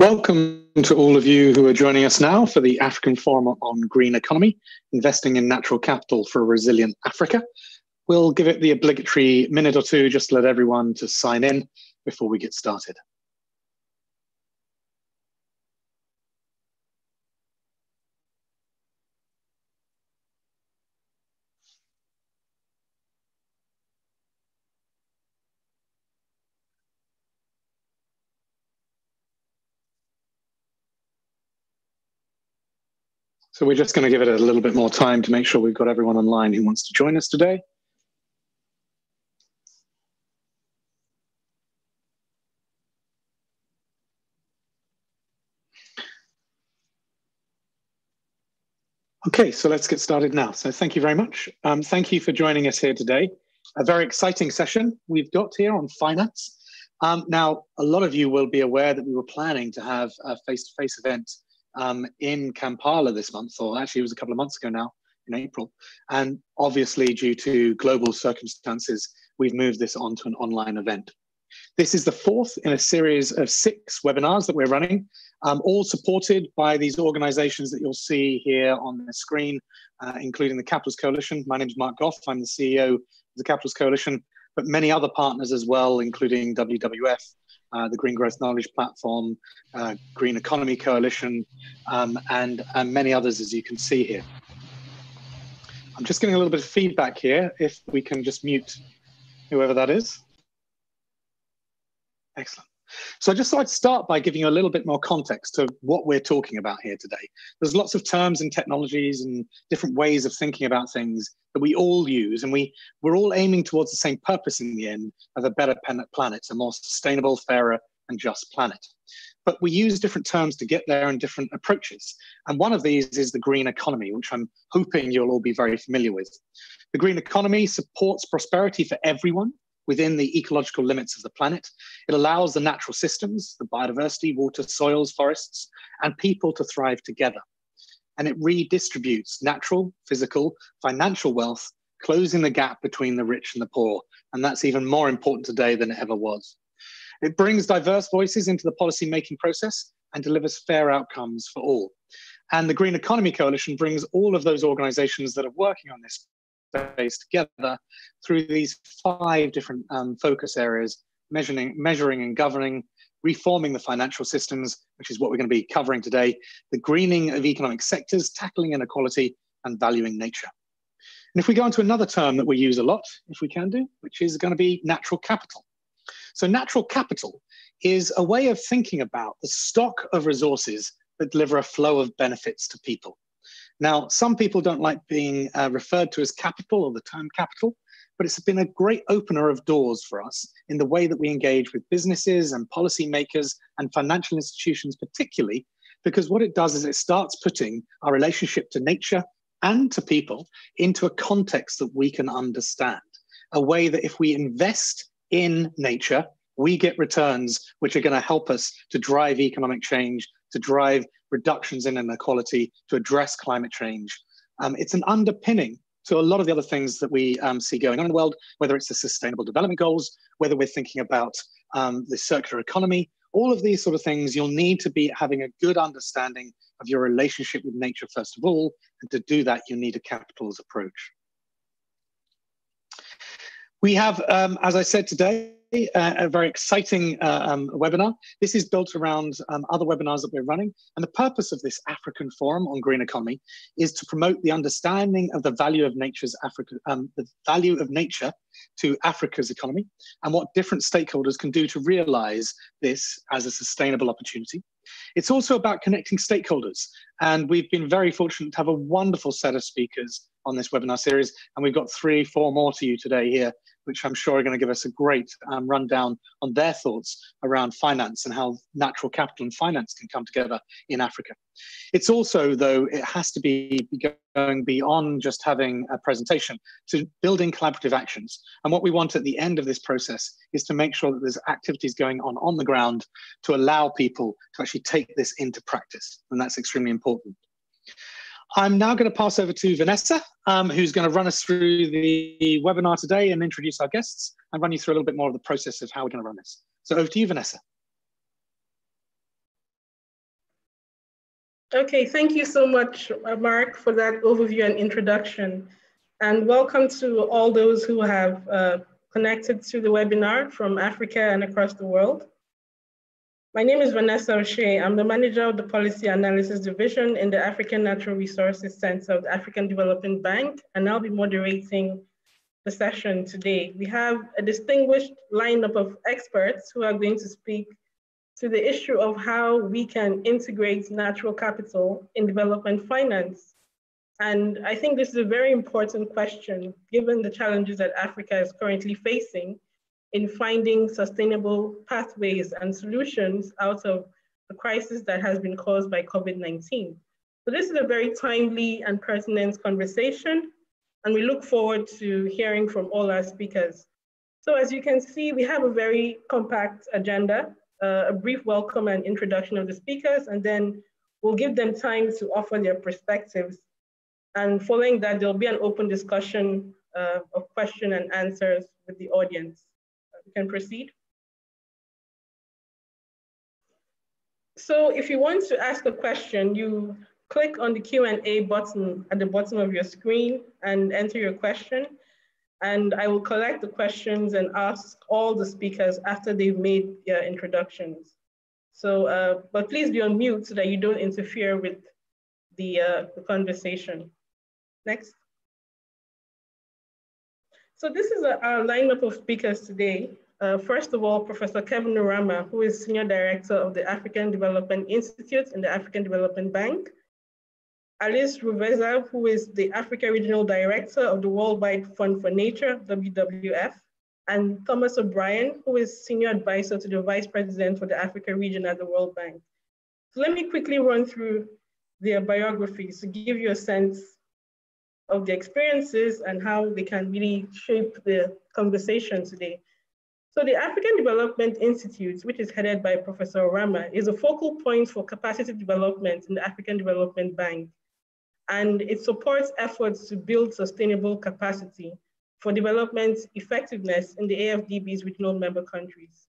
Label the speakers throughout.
Speaker 1: Welcome to all of you who are joining us now for the African Forum on Green Economy, Investing in Natural Capital for a Resilient Africa. We'll give it the obligatory minute or two just to let everyone to sign in before we get started. So we're just going to give it a little bit more time to make sure we've got everyone online who wants to join us today. Okay, so let's get started now. So thank you very much. Thank you for joining us here today. A very exciting session we've got here on finance. Now, a lot of you will be aware that we were planning to have a face-to-face event in Kampala this month, or actually it was a couple of months ago now, in April. And obviously, due to global circumstances, we've moved this onto an online event. This is the fourth in a series of 6 webinars that we're running, all supported by these organizations that you'll see here on the screen, including the Capitals Coalition. My name is Mark Goff. I'm the CEO of the Capitals Coalition, but many other partners as well, including WWF, the Green Growth Knowledge Platform, Green Economy Coalition, and many others, as you can see here. I'm just getting a little bit of feedback here. If we can just mute whoever that is. Excellent. So I just thought I'd start by giving you a little bit more context to what we're talking about here today. There's lots of terms and technologies and different ways of thinking about things that we all use, and we're all aiming towards the same purpose in the end of a better planet, a more sustainable, fairer, and just planet. But we use different terms to get there and different approaches. And one of these is the green economy, which I'm hoping you'll all be very familiar with. The green economy supports prosperity for everyone within the ecological limits of the planet. It allows the natural systems, the biodiversity, water, soils, forests, and people to thrive together. And it redistributes natural, physical, financial wealth, closing the gap between the rich and the poor. And that's even more important today than it ever was. It brings diverse voices into the policy-making process and delivers fair outcomes for all. And the Green Economy Coalition brings all of those organizations that are working on this space together through these 5 different focus areas: measuring and governing, reforming the financial systems, which is what we're going to be covering today, the greening of economic sectors, tackling inequality, and valuing nature. And if we go on to another term that we use a lot, if we can do, which is going to be natural capital. So natural capital is a way of thinking about the stock of resources that deliver a flow of benefits to people. Now, some people don't like being referred to as capital or the term capital, but it's been a great opener of doors for us in the way that we engage with businesses and policymakers and financial institutions particularly, because what it does is it starts putting our relationship to nature and to people into a context that we can understand, a way that if we invest in nature, we get returns which are going to help us to drive economic change, to drive reductions in inequality, to address climate change. It's an underpinning to a lot of the other things that we see going on in the world, whether it's the Sustainable Development Goals, whether we're thinking about the circular economy, all of these sort of things. You'll need to be having a good understanding of your relationship with nature, first of all, and to do that, you need a capitals approach. We have, as I said today, a very exciting webinar. This is built around other webinars that we're running. And the purpose of this African Forum on Green Economy is to promote the understanding of the value of the value of nature to Africa's economy and what different stakeholders can do to realize this as a sustainable opportunity. It's also about connecting stakeholders. And we've been very fortunate to have a wonderful set of speakers on this webinar series. And we've got 3, 4 more to you today here, which I'm sure are going to give us a great rundown on their thoughts around finance and how natural capital and finance can come together in Africa. It's also, though, it has to be going beyond just having a presentation to building collaborative actions. And what we want at the end of this process is to make sure that there's activities going on the ground to allow people to actually take this into practice. And that's extremely important. I'm now going to pass over to Vanessa, who's going to run us through the webinar today and introduce our guests and run you through a little bit more of the process of how we're going to run this. So over to you, Vanessa.
Speaker 2: Okay, thank you so much, Mark, for that overview and introduction. And welcome to all those who have connected to the webinar from Africa and across the world. My name is Vanessa O'Shea. I'm the manager of the Policy Analysis Division in the African Natural Resources Center of the African Development Bank, and I'll be moderating the session today. We have a distinguished lineup of experts who are going to speak to the issue of how we can integrate natural capital in development finance. And I think this is a very important question, given the challenges that Africa is currently facing in finding sustainable pathways and solutions out of the crisis that has been caused by COVID-19. So this is a very timely and pertinent conversation, and we look forward to hearing from all our speakers. So as you can see, we have a very compact agenda, a brief welcome and introduction of the speakers, and then we'll give them time to offer their perspectives. And following that, there'll be an open discussion of question and answers with the audience. We can proceed. So if you want to ask a question, you click on the Q&A button at the bottom of your screen and enter your question. And I will collect the questions and ask all the speakers after they've made their introductions. So, but please be on mute so that you don't interfere with the conversation. Next. So this is our lineup of speakers today. First of all, Professor Kevin Urama, who is Senior Director of the African Development Institute in the African Development Bank. Alice Ruveza, who is the Africa Regional Director of the Worldwide Fund for Nature, WWF, and Thomas O'Brien, who is Senior Advisor to the Vice President for the Africa region at the World Bank. So let me quickly run through their biographies to give you a sense of the experiences and how they can really shape the conversation today. So the African Development Institute, which is headed by Professor Urama, is a focal point for capacity development in the African Development Bank. And it supports efforts to build sustainable capacity for development effectiveness in the AFDB's regional member countries.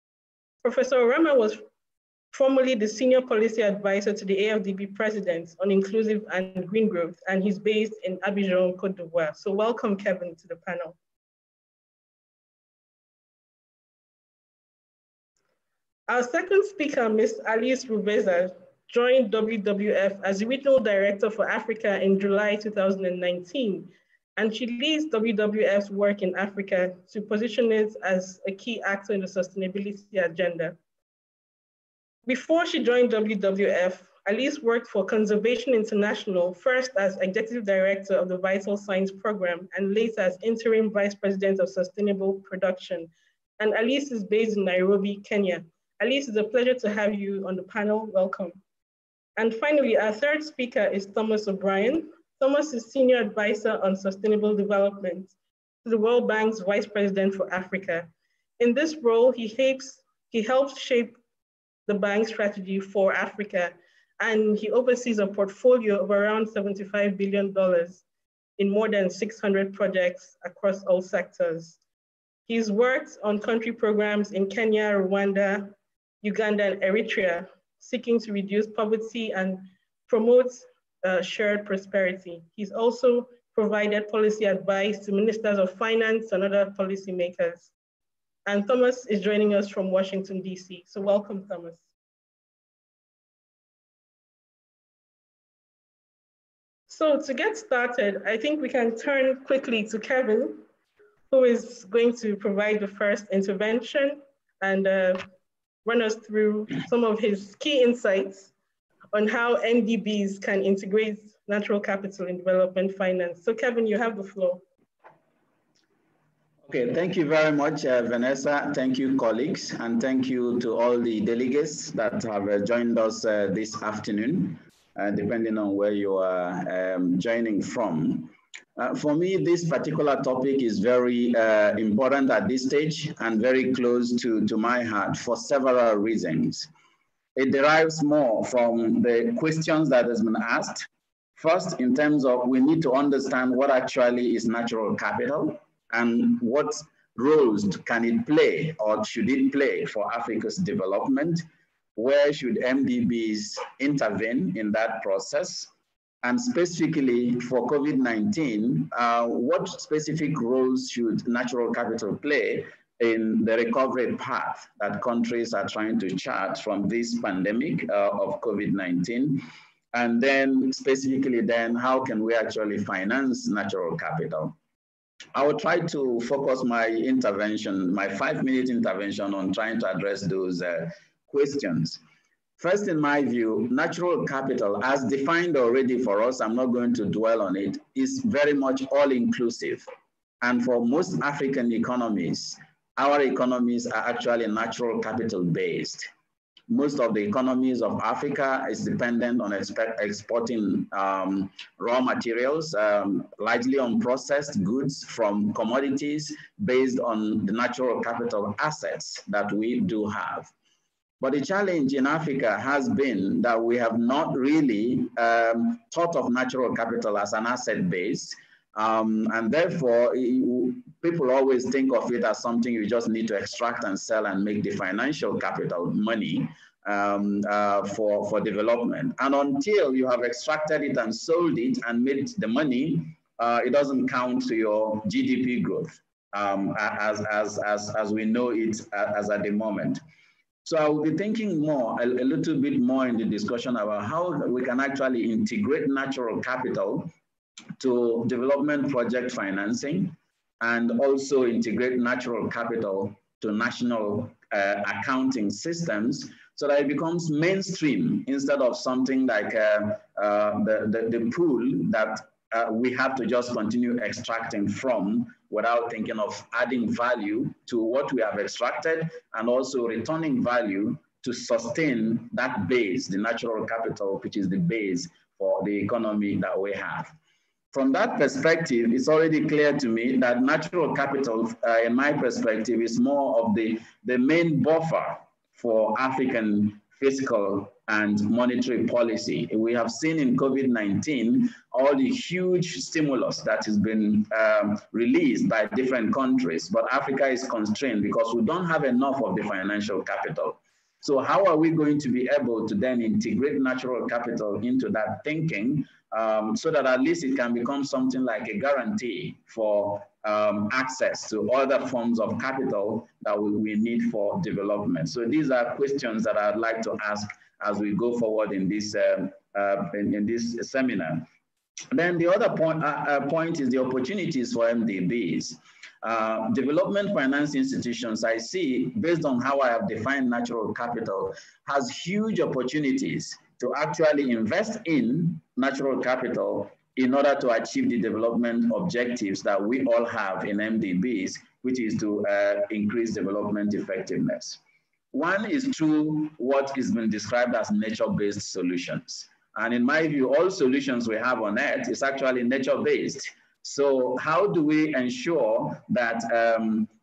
Speaker 2: Professor Urama was formerly the Senior Policy Advisor to the AFDB President on Inclusive and Green Growth, and he's based in Abidjan, Côte d'Ivoire. So welcome, Kevin, to the panel. Our second speaker, Ms. Alice Ruveza, joined WWF as the Regional Director for Africa in July 2019, and she leads WWF's work in Africa to position it as a key actor in the sustainability agenda. Before she joined WWF, Alice worked for Conservation International, first as Executive Director of the Vital Signs Program, and later as Interim Vice President of Sustainable Production. And Alice is based in Nairobi, Kenya. Alice, it's a pleasure to have you on the panel. Welcome. And finally, our third speaker is Thomas O'Brien. Thomas is Senior Advisor on Sustainable Development to the World Bank's Vice President for Africa. In this role, he helps shape the bank's strategy for Africa, and he oversees a portfolio of around $75 billion in more than 600 projects across all sectors. He's worked on country programs in Kenya, Rwanda, Uganda, and Eritrea, seeking to reduce poverty and promote shared prosperity. He's also provided policy advice to ministers of finance and other policymakers. And Thomas is joining us from Washington, DC. So welcome, Thomas. So to get started, I think we can turn quickly to Kevin, who is going to provide the first intervention and run us through some of his key insights on how NDBs can integrate natural capital in development finance. So Kevin, you have the floor.
Speaker 3: Okay, thank you very much, Vanessa. Thank you, colleagues, and thank you to all the delegates that have joined us this afternoon, depending on where you are joining from. For me, this particular topic is very important at this stage and very close to my heart for several reasons. It derives more from the questions that has been asked. First, in terms of we need to understand what actually is natural capital and what roles can it play or should it play for Africa's development. where should MDBs intervene in that process? And specifically for COVID-19, what specific roles should natural capital play in the recovery path that countries are trying to chart from this pandemic of COVID-19? And then specifically then, how can we actually finance natural capital? I will try to focus my intervention, my 5-minute intervention, on trying to address those questions. First, in my view, natural capital, as defined already for us, I'm not going to dwell on it, is very much all-inclusive. And for most African economies, our economies are actually natural capital based. Most of the economies of Africa is dependent on exporting raw materials, largely on processed goods from commodities based on the natural capital assets that we do have. But the challenge in Africa has been that we have not really thought of natural capital as an asset base. And therefore, people always think of it as something you just need to extract and sell and make the financial capital money for development. And until you have extracted it and sold it and made the money, it doesn't count to your GDP growth as we know it as at the moment. So I will be thinking more, a little bit more in the discussion about how we can actually integrate natural capital to development project financing, and also integrate natural capital to national accounting systems, so that it becomes mainstream instead of something like the pool that we have to just continue extracting from without thinking of adding value to what we have extracted, and also returning value to sustain that base, the natural capital, which is the base for the economy that we have. From that perspective, it's already clear to me that natural capital, in my perspective, is more of the main buffer for African fiscal and monetary policy. We have seen in COVID-19 all the huge stimulus that has been released by different countries, but Africa is constrained because we don't have enough of the financial capital. So how are we going to be able to then integrate natural capital into that thinking so that at least it can become something like a guarantee for access to other forms of capital that we need for development? So these are questions that I'd like to ask as we go forward in this seminar. Then the other point is the opportunities for MDBs. Development finance institutions, I see, based on how I have defined natural capital, has huge opportunities to actually invest in natural capital in order to achieve the development objectives that we all have in MDBs, which is to increase development effectiveness. One is through what is been described as nature-based solutions. And in my view, all solutions we have on Earth is actually nature-based. So how do we ensure that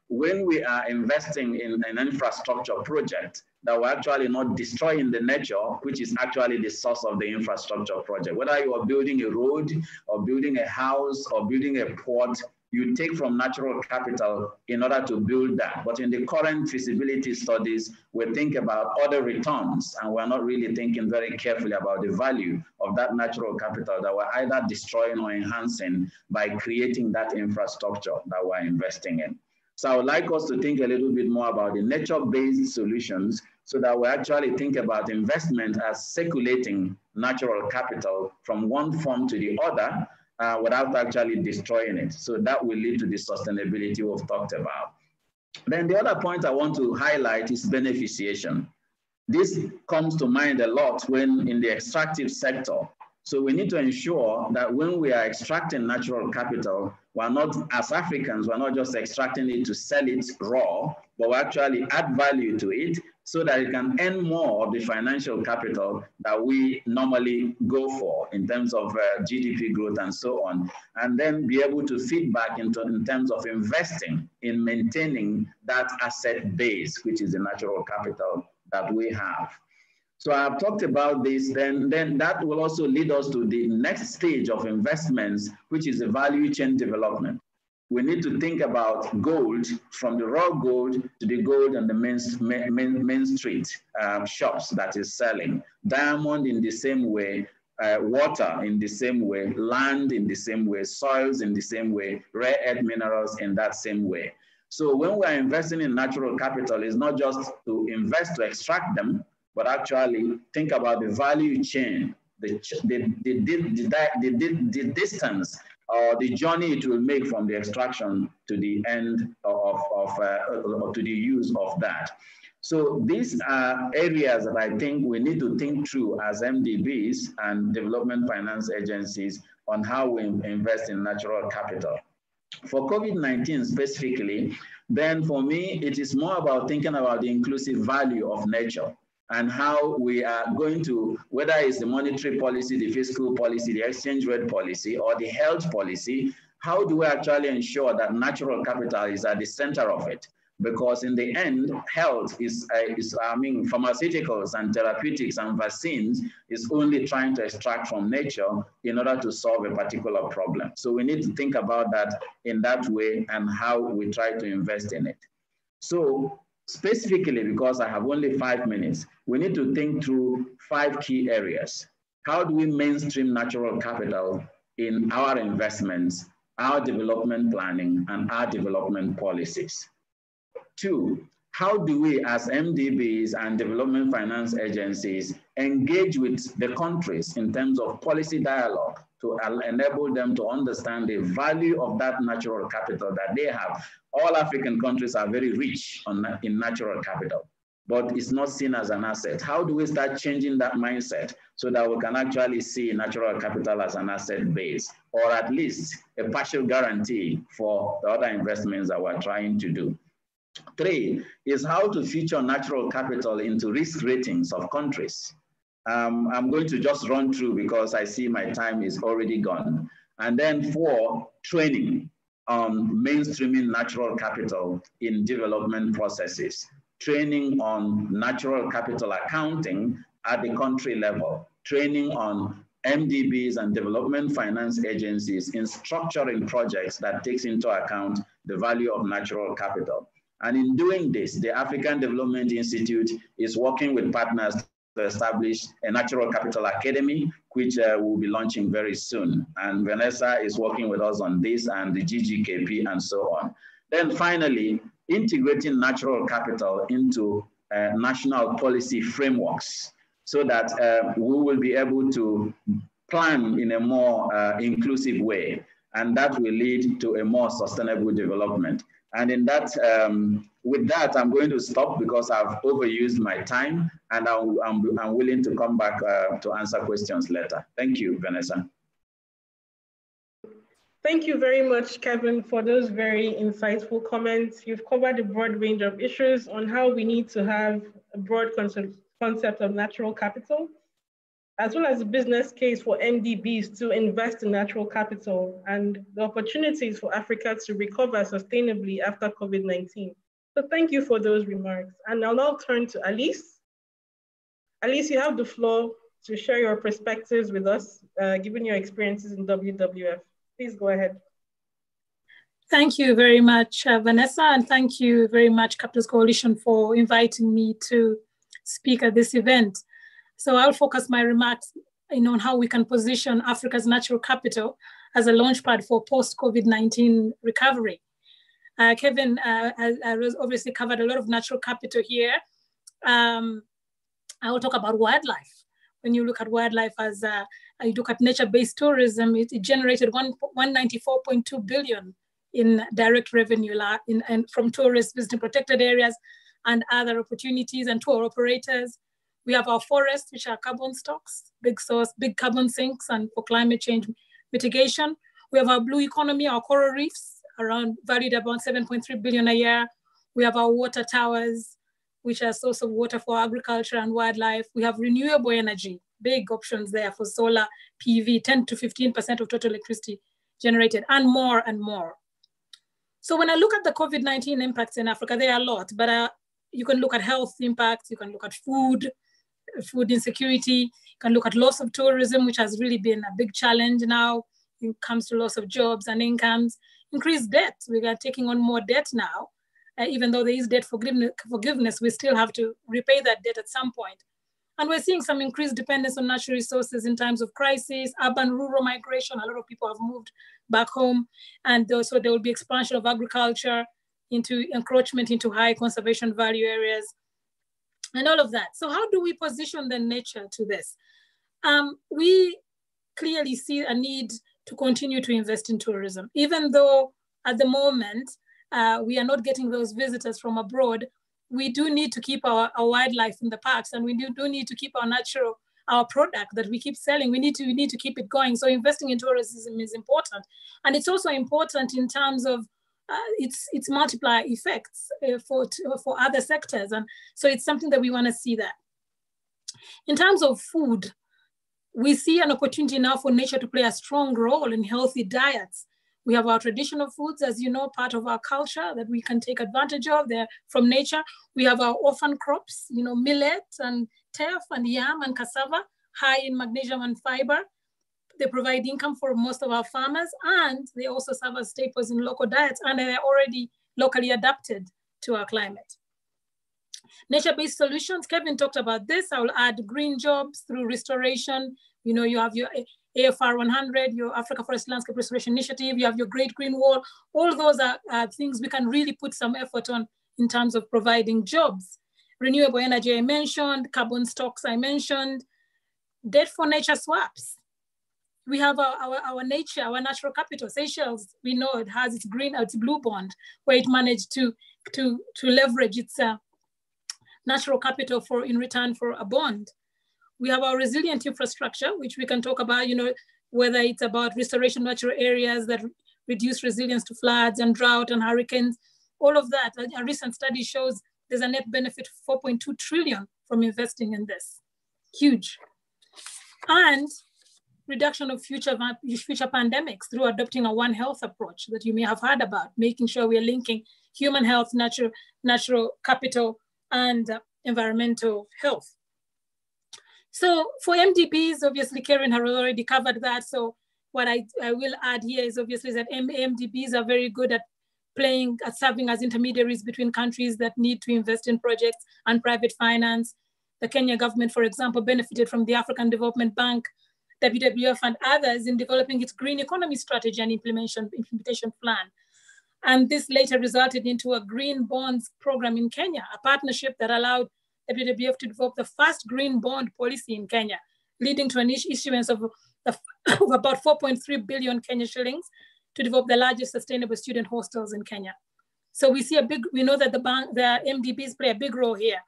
Speaker 3: when we are investing in an infrastructure project, that we're actually not destroying the nature, which is actually the source of the infrastructure project? Whether you are building a road or building a house or building a port, you take from natural capital in order to build that. But in the current feasibility studies, we think about other returns, and we're not really thinking very carefully about the value of that natural capital that we're either destroying or enhancing by creating that infrastructure that we're investing in. So I would like us to think a little bit more about the nature-based solutions, so that we actually think about investment as circulating natural capital from one form to the other, without actually destroying it. So that will lead to the sustainability we've talked about. Then the other point I want to highlight is beneficiation. This comes to mind a lot when in the extractive sector. So we need to ensure that when we are extracting natural capital, we're not, as Africans, we're not just extracting it to sell it raw, but we actually add value to it so that it can earn more of the financial capital that we normally go for in terms of GDP growth and so on, and then be able to feed back in terms of investing in maintaining that asset base, which is the natural capital that we have. So I've talked about this, then that will also lead us to the next stage of investments, which is the value chain development. we need to think about gold, from the raw gold to the gold and the main street shops that is selling. Diamond in the same way, water in the same way, land in the same way, soils in the same way, rare earth minerals in that same way. So when we are investing in natural capital, it's not just to invest to extract them, but actually think about the value chain, the distance or the journey it will make from the extraction to the end to the use of that. So these are areas that I think we need to think through as MDBs and development finance agencies on how we invest in natural capital. For COVID-19 specifically, then for me, it is more about thinking about the inclusive value of nature and how we are going to, whether it's the monetary policy, the fiscal policy, the exchange rate policy, or the health policy, how do we actually ensure that natural capital is at the center of it? Because in the end, health is pharmaceuticals and therapeutics and vaccines is only trying to extract from nature in order to solve a particular problem. So we need to think about that in that way and how we try to invest in it. So specifically, because I have only 5 minutes, we need to think through 5 key areas. How do we mainstream natural capital in our investments, our development planning, and our development policies? 2, how do we as MDBs and development finance agencies engage with the countries in terms of policy dialogue to enable them to understand the value of that natural capital that they have? All African countries are very rich in natural capital, but it's not seen as an asset. How do we start changing that mindset so that we can actually see natural capital as an asset base, or at least a partial guarantee for the other investments that we're trying to do? 3 is how to feature natural capital into risk ratings of countries. I'm going to just run through because I see my time is already gone. And then 4, training on mainstreaming natural capital in development processes, training on natural capital accounting at the country level, training on MDBs and development finance agencies in structuring projects that takes into account the value of natural capital. And in doing this, the African Development Institute is working with partners to establish a natural capital academy, which will be launching very soon. And Vanessa is working with us on this, and the GGKP and so on. Then finally, integrating natural capital into national policy frameworks so that we will be able to plan in a more inclusive way. And that will lead to a more sustainable development. And in that, with that, I'm going to stop because I've overused my time, and I'm willing to come back to answer questions later. Thank you, Vanessa.
Speaker 2: Thank you very much, Kevin, for those very insightful comments. You've covered a broad range of issues on how we need to have a broad concept of natural capital, as well as a business case for MDBs to invest in natural capital and the opportunities for Africa to recover sustainably after COVID-19. So thank you for those remarks. And I'll now turn to Alice. Alice, you have the floor to share your perspectives with us, given your experiences in WWF. Please go ahead.
Speaker 4: Thank you very much, Vanessa, and thank you very much, Capitals Coalition, for inviting me to speak at this event. So I'll focus my remarks on how we can position Africa's natural capital as a launchpad for post-COVID-19 recovery. Kevin has obviously covered a lot of natural capital here. I will talk about wildlife. When you look at wildlife as you look at nature-based tourism, it generated 194.2 billion in direct revenue from tourists visiting protected areas and other opportunities and tour operators. We have our forests, which are carbon stocks, big carbon sinks, and for climate change mitigation. We have our blue economy, our coral reefs, valued about 7.3 billion a year. We have our water towers, which are a source of water for agriculture and wildlife. We have renewable energy, big options there for solar PV, 10 to 15% of total electricity generated, and more and more. So when I look at the COVID-19 impacts in Africa, there are a lot, but you can look at health impacts, you can look at food insecurity, you can look at loss of tourism, which has really been a big challenge now. it comes to loss of jobs and incomes, increased debt. We are taking on more debt now. Even though there is debt forgiveness, we still have to repay that debt at some point. And we're seeing some increased dependence on natural resources in times of crisis, urban-rural migration. A lot of people have moved back home. And so there will be expansion of agriculture into encroachment into high conservation value areas and all of that. So how do we position the nature to this? We clearly see a need to continue to invest in tourism, even though at the moment, we are not getting those visitors from abroad. We do need to keep our wildlife in the parks, and we do need to keep our product that we keep selling. We need to keep it going. So investing in tourism is important. And it's also important in terms of its multiplier effects for other sectors. And so it's something that we want to see that. In terms of food, we see an opportunity now for nature to play a strong role in healthy diets. We have our traditional foods, as you know, part of our culture that we can take advantage of. They're from nature. We have our orphan crops, millet and teff and yam and cassava, high in magnesium and fiber. They provide income for most of our farmers, and they also serve as staples in local diets, and they're already locally adapted to our climate. Nature-based solutions, Kevin talked about this. I will add green jobs through restoration. You have your AFR 100, your Africa Forest Landscape Restoration Initiative, you have your Great Green Wall. All those are things we can really put some effort on in terms of providing jobs. Renewable energy I mentioned, carbon stocks I mentioned, debt for nature swaps. We have our nature, our natural capital. Seychelles, we know it has its blue bond, where it managed to leverage its natural capital in return for a bond. We have our resilient infrastructure, which we can talk about, whether it's about restoration of natural areas that reduce resilience to floods and drought and hurricanes, all of that. A recent study shows there's a net benefit of 4.2 trillion from investing in this. Huge. And reduction of future pandemics through adopting a One Health approach that you may have heard about, making sure we are linking human health, natural capital, and environmental health. So for MDBs, obviously Karen has already covered that. So what I will add here is obviously that MDBs are very good at serving as intermediaries between countries that need to invest in projects and private finance. The Kenya government, for example, benefited from the African Development Bank, WWF and others in developing its green economy strategy and implementation plan. And this later resulted into a green bonds program in Kenya, a partnership that allowed WWF to develop the first green bond policy in Kenya, leading to an issuance of about 4.3 billion Kenya shillings to develop the largest sustainable student hostels in Kenya. So we know that the MDBs play a big role here.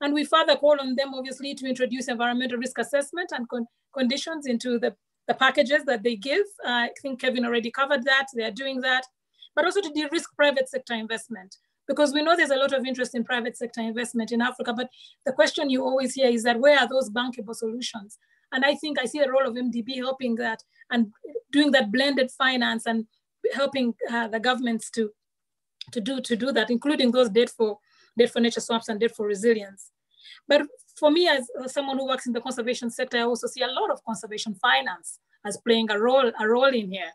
Speaker 4: And we further call on them, obviously, to introduce environmental risk assessment and conditions into the packages that they give. I think Kevin already covered that. They are doing that. But also to de-risk private sector investment, because we know there's a lot of interest in private sector investment in Africa. But the question you always hear is that where are those bankable solutions? And I think I see the role of MDB helping that and doing that blended finance and helping the governments to do that, including those debt for nature swaps and debt for resilience. But for me, as someone who works in the conservation sector, I also see a lot of conservation finance as playing a role in here.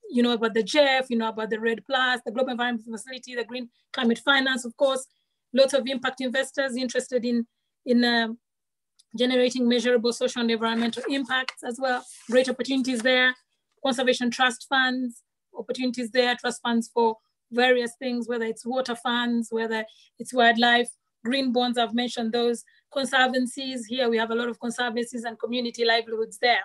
Speaker 4: You know about the GEF, about the RED Plus, the Global Environment Facility, the Green Climate Finance, of course, lots of impact investors interested in generating measurable social and environmental impacts as well. Great opportunities there. Conservation trust funds, opportunities there, trust funds for various things, whether it's water funds, whether it's wildlife, green bonds, I've mentioned those, conservancies. Here we have a lot of conservancies and community livelihoods there.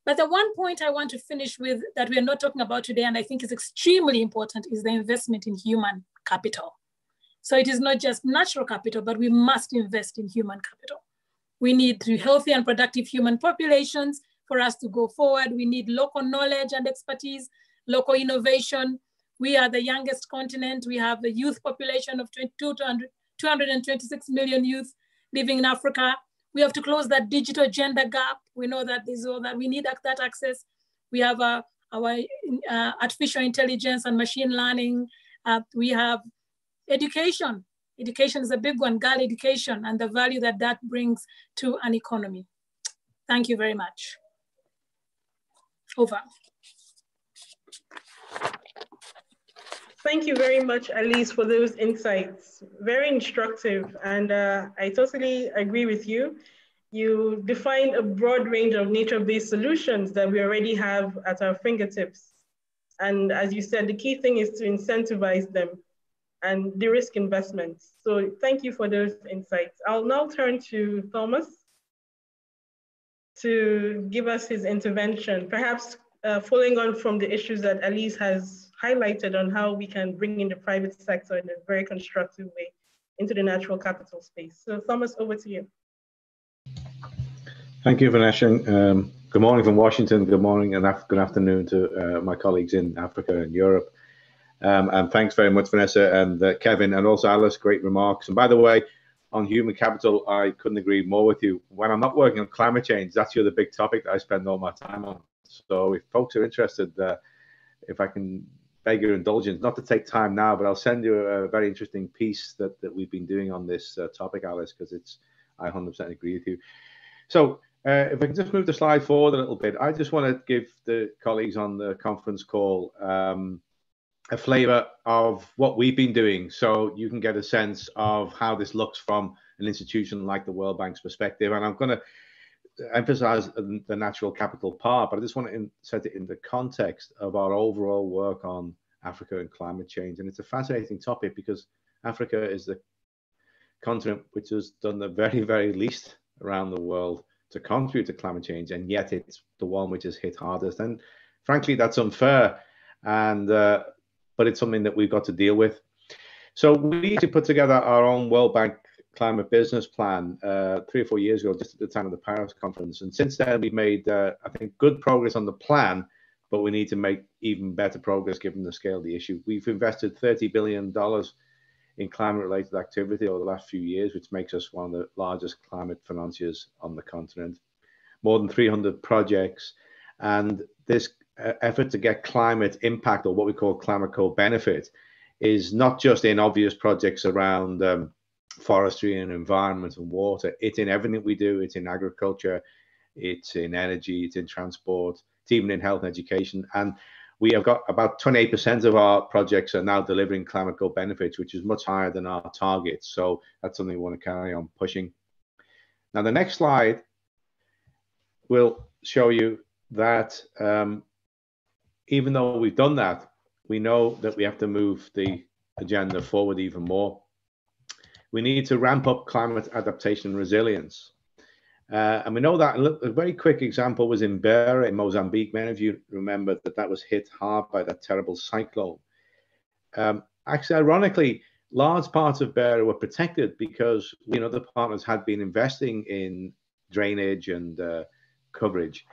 Speaker 4: But the one point I want to finish with that we are not talking about today, and I think is extremely important, is the investment in human capital. So it is not just natural capital, but we must invest in human capital. We need healthy and productive human populations for us to go forward. We need local knowledge and expertise, local innovation. We are the youngest continent. We have a youth population of 226 million youth living in Africa. We have to close that digital gender gap. We know that we need that access. We have our artificial intelligence and machine learning. We have education. Education is a big one, girl education, and the value that brings to an economy. Thank you very much. Over.
Speaker 2: Thank you very much, Alice, for those insights. Very instructive, and I totally agree with you. You defined a broad range of nature-based solutions that we already have at our fingertips. And as you said, the key thing is to incentivize them and de-risk investments. So thank you for those insights. I'll now turn to Thomas to give us his intervention, perhaps following on from the issues that Alice has highlighted on how we can bring in the private sector in a very constructive way into the natural capital space. So Thomas, over to you.
Speaker 5: Thank you, Vanessa. Good morning from Washington. Good morning and good afternoon to my colleagues in Africa and Europe. And thanks very much, Vanessa and Kevin, and also Alice, great remarks. And by the way, on human capital, I couldn't agree more with you. When I'm not working on climate change, that's the other big topic that I spend all my time on. So if folks are interested, if I can beg your indulgence, not to take time now, but I'll send you a very interesting piece that we've been doing on this topic, Alice, because I 100% agree with you. So if I can just move the slide forward a little bit, I just want to give the colleagues on the conference call a flavor of what we've been doing, so you can get a sense of how this looks from an institution like the World Bank's perspective. And I'm going to emphasize the natural capital part, but I just want to set it in the context of our overall work on Africa and climate change. And it's a fascinating topic because Africa is the continent which has done the very, very least around the world to contribute to climate change, and yet it's the one which is hit hardest. And frankly, that's unfair, and but it's something that we've got to deal with. So we actually put together our own World Bank climate business plan 3 or 4 years ago, just at the time of the Paris conference. And since then, we've made, I think, good progress on the plan, but we need to make even better progress given the scale of the issue. We've invested $30 billion in climate-related activity over the last few years, which makes us one of the largest climate financiers on the continent. More than 300 projects, and this effort to get climate impact, or what we call climate co-benefit, is not just in obvious projects around forestry and environment and water. It's in everything we do. It's in agriculture, it's in energy, it's in transport, it's even in health and education. And we have got about 28% of our projects are now delivering climate co-benefits, which is much higher than our targets. So that's something we want to carry on pushing. Now, the next slide will show you that even though we've done that, we know that we have to move the agenda forward even more. We need to ramp up climate adaptation and resilience. And we know that a very quick example was in Beira in Mozambique. Many of you remember that was hit hard by that terrible cyclone. Actually, ironically, large parts of Beira were protected because the partners had been investing in drainage and coverage.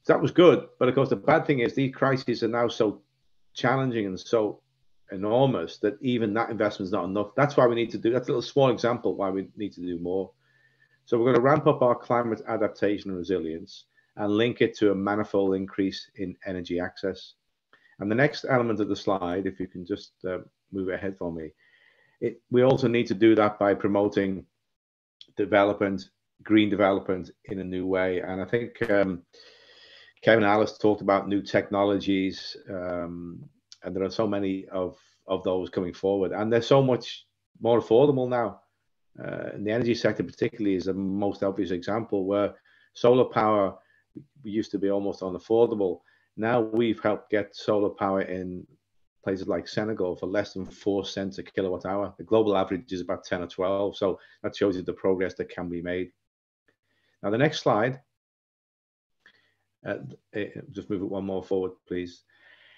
Speaker 5: So that was good. But of course, the bad thing is these crises are now so challenging and so enormous that even that investment is not enough. That's why we need to do, that's a little small example why we need to do more. So we're going to ramp up our climate adaptation and resilience and link it to a manifold increase in energy access. And the next element of the slide, if you can just move ahead for me, we also need to do that by promoting development, green development in a new way. And I think Kevin and Alice talked about new technologies, and there are so many of those coming forward, and they're so much more affordable now. In the energy sector particularly is the most obvious example, where solar power used to be almost unaffordable. Now we've helped get solar power in places like Senegal for less than 4 cents a kilowatt hour. The global average is about 10 or 12. So that shows you the progress that can be made. Now the next slide, just move it one more forward, please.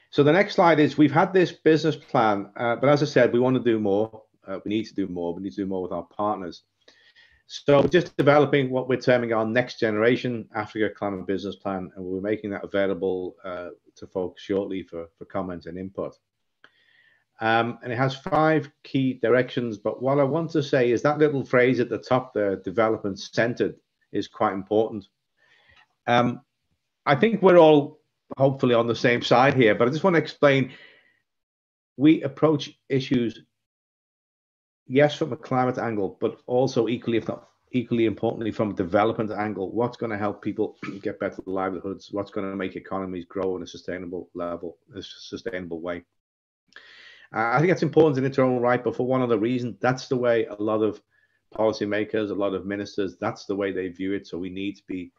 Speaker 5: So the next slide is, we've had this business plan, but as I said, we want to do more. We need to do more. We need to do more with our partners. So we're just developing what we're terming our next generation Africa Climate Business Plan, and we're making that available to folks shortly for comment and input. And it has 5 key directions, but what I want to say is that little phrase at the top there, development centered, is quite important. I think we're all hopefully on the same side here, but I just want to explain, we approach issues, yes, from a climate angle, but also equally, if not equally importantly, from a development angle, what's going to help people get better livelihoods? What's going to make economies grow in a sustainable level, a sustainable way? I think that's important in its own right, but for one other reason, that's the way a lot of policymakers, a lot of ministers, that's the way they view it. So we need to be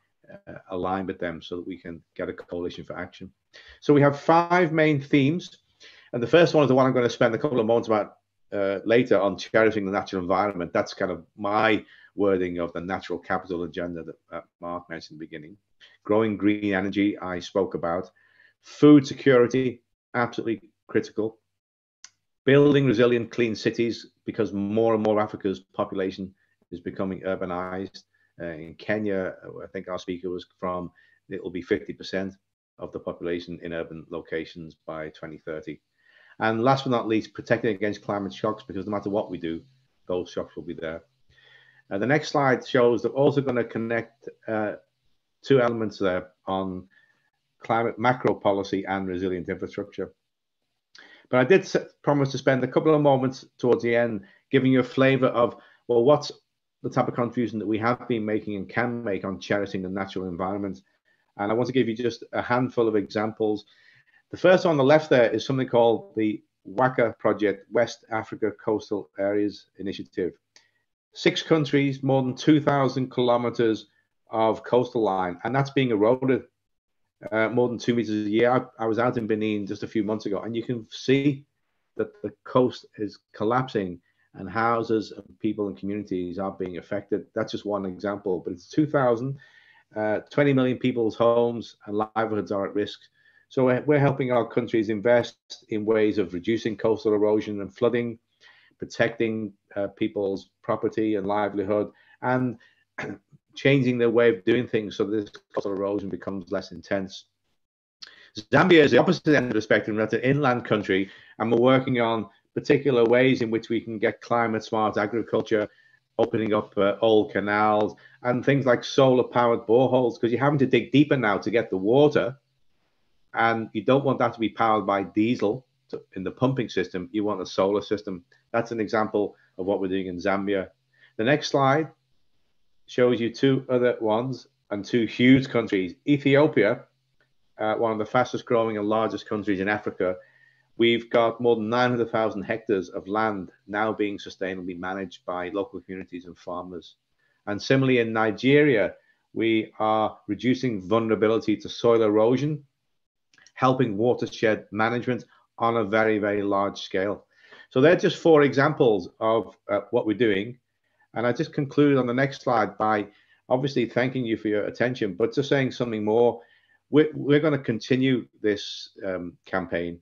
Speaker 5: aligned with them so that we can get a coalition for action. So we have 5 main themes. And the first one is the one I'm going to spend a couple of moments about later on, cherishing the natural environment. That's kind of my wording of the natural capital agenda that Mark mentioned in the beginning. Growing green energy, I spoke about. Food security, absolutely critical. Building resilient, clean cities, because more and more Africa's population is becoming urbanized. In Kenya, I think our speaker was from, it will be 50% of the population in urban locations by 2030. And last but not least, protecting against climate shocks, because no matter what we do, those shocks will be there. The next slide shows that we're also going to connect 2 elements there on climate macro policy and resilient infrastructure. But I did promise to spend a couple of moments towards the end giving you a flavor of, well, what's the type of contribution that we have been making and can make on cherishing the natural environment. And I want to give you just a handful of examples. The first on the left there is something called the WACA project, West Africa Coastal Areas Initiative. 6 countries, more than 2,000 kilometers of coastal line, and that's being eroded more than 2 meters a year. I was out in Benin just a few months ago, and you can see that the coast is collapsing and houses and people and communities are being affected. That's just one example, but it's 2,000, 20 million people's homes and livelihoods are at risk. So we're helping our countries invest in ways of reducing coastal erosion and flooding, protecting people's property and livelihood, and changing their way of doing things so this coastal erosion becomes less intense. Zambia is the opposite end of the spectrum. That's an inland country, and we're working on particular ways in which we can get climate smart agriculture, opening up old canals and things like solar powered boreholes, because you're having to dig deeper now to get the water, and you don't want that to be powered by diesel in the pumping system. You want a solar system. That's an example of what we're doing in Zambia. The next slide shows you 2 other ones and 2 huge countries. Ethiopia, one of the fastest growing and largest countries in Africa. We've got more than 900,000 hectares of land now being sustainably managed by local communities and farmers. And similarly in Nigeria, we are reducing vulnerability to soil erosion, helping watershed management on a very, very large scale. So they're just 4 examples of what we're doing. And I just conclude on the next slide by obviously thanking you for your attention, but just saying something more. We're going to continue this campaign.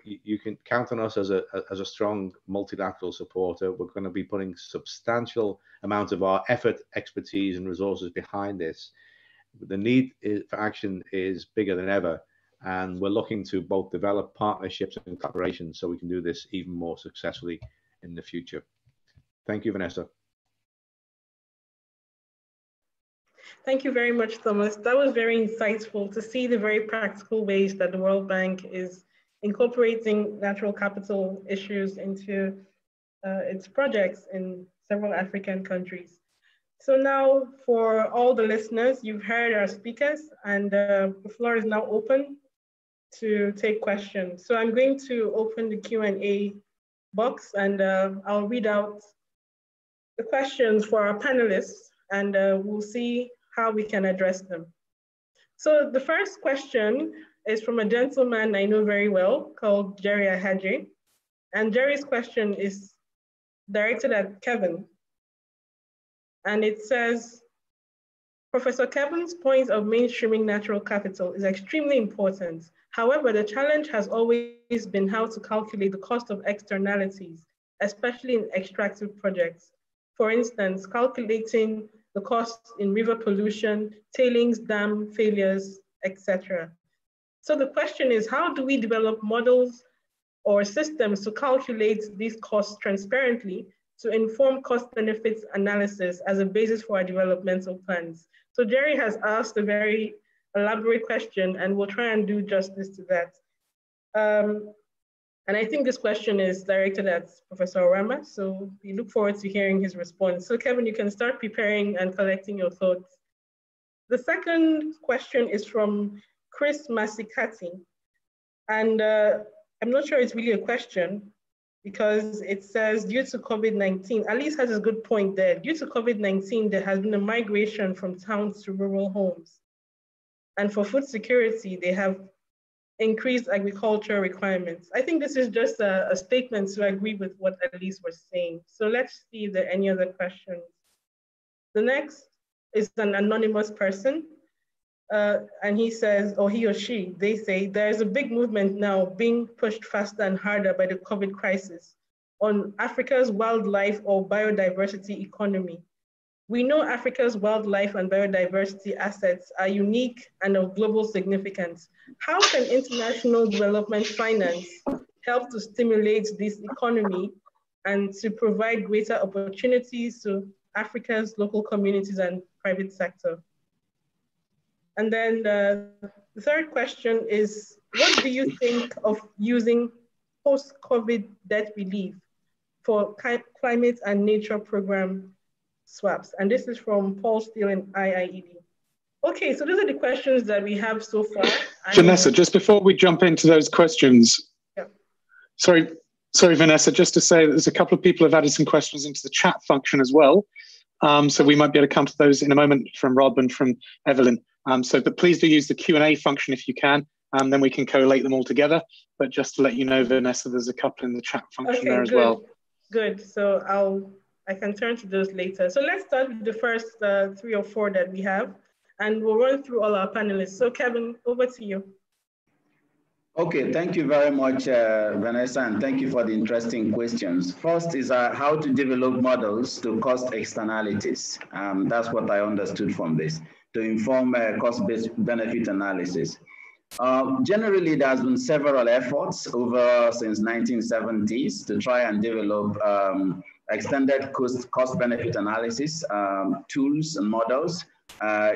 Speaker 5: You can count on us as a strong multilateral supporter. We're going to be putting substantial amounts of our effort, expertise, and resources behind this. The need for action is bigger than ever, and we're looking to both develop partnerships and collaboration so we can do this even more successfully in the future. Thank you, Vanessa.
Speaker 2: Thank you very much, Thomas. That was very insightful to see the very practical ways that the World Bank is incorporating natural capital issues into its projects in several African countries. So now for all the listeners, you've heard our speakers, and the floor is now open to take questions. So I'm going to open the Q&A box, and I'll read out the questions for our panelists, and we'll see how we can address them. So the first question is from a gentleman I know very well called Jerry Ahadje. And Jerry's question is directed at Kevin. And it says, Professor Kevin's point of mainstreaming natural capital is extremely important. However, the challenge has always been how to calculate the cost of externalities, especially in extractive projects. For instance, calculating the costs in river pollution, tailings, dam failures, etc. So the question is, how do we develop models or systems to calculate these costs transparently to inform cost benefits analysis as a basis for our developmental plans? So Jerry has asked a very elaborate question, and we'll try and do justice to that. And I think this question is directed at Professor Orama, so we look forward to hearing his response. So Kevin, you can start preparing and collecting your thoughts. The second question is from Chris Masikati. And I'm not sure it's really a question because it says, due to COVID-19, Alice has a good point there. Due to COVID-19, there has been a migration from towns to rural homes. And for food security, they have increased agricultural requirements. I think this is just a statement to agree with what Alice was saying. So let's see if there are any other questions. The next is an anonymous person. And he says, or he or she, they say, there is a big movement now being pushed faster and harder by the COVID crisis on Africa's wildlife or biodiversity economy. We know Africa's wildlife and biodiversity assets are unique and of global significance. How can international development finance help to stimulate this economy and to provide greater opportunities to Africa's local communities and private sector? And then the third question is, what do you think of using post-COVID debt relief for climate and nature program swaps? And this is from Paul Steele and IIED. Okay, so those are the questions that we have so far.
Speaker 1: Vanessa, just before we jump into those questions,
Speaker 2: yeah.
Speaker 1: Sorry, Vanessa, just to say that there's a couple of people have added some questions into the chat function as well. So we might be able to come to those in a moment from Rob and from Evelyn. But please do use the Q&A function if you can, then we can collate them all together. But just to let you know, Vanessa, there's a couple in the chat function there as well.
Speaker 2: Good, so I can turn to those later. So let's start with the first 3 or 4 that we have, and we'll run through all our panelists. So Kevin, over to you.
Speaker 3: Okay, thank you very much, Vanessa, and thank you for the interesting questions. First is how to develop models to cost externalities. That's what I understood from this, to inform cost-based benefit analysis. Generally, there's been several efforts since 1970s to try and develop extended cost-benefit analysis tools and models,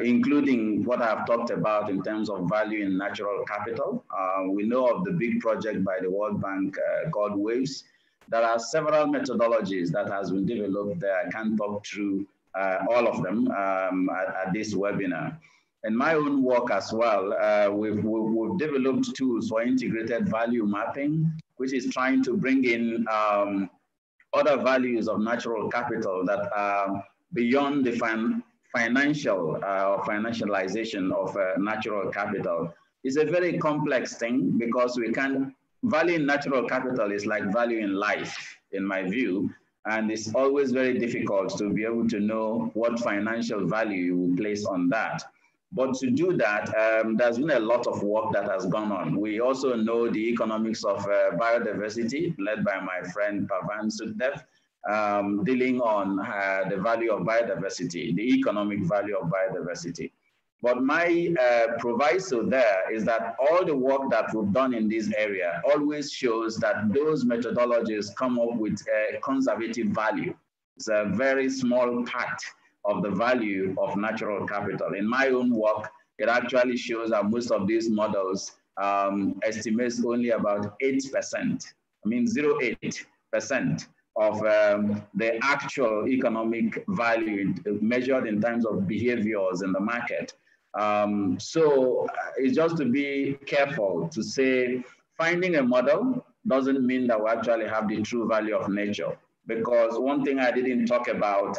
Speaker 3: including what I've talked about in terms of value in natural capital. We know of the big project by the World Bank called WAVES. There are several methodologies that has been developed there. I can't talk through all of them at this webinar. In my own work as well, we've developed tools for integrated value mapping, which is trying to bring in other values of natural capital that are beyond the financial or financialization of natural capital. It's a very complex thing because value in natural capital is like value in life, in my view. And it's always very difficult to be able to know what financial value you will place on that. But to do that, there's been a lot of work that has gone on. We also know the economics of biodiversity, led by my friend Pavan Suddev, dealing on the value of biodiversity, the economic value of biodiversity. But my proviso there is that all the work that we've done in this area always shows that those methodologies come up with a conservative value. It's a very small part of the value of natural capital. In my own work, it actually shows that most of these models estimates only about 8%, 0.8% of the actual economic value measured in terms of behaviors in the market. So it's just to be careful to say finding a model doesn't mean that we actually have the true value of nature. Because one thing I didn't talk about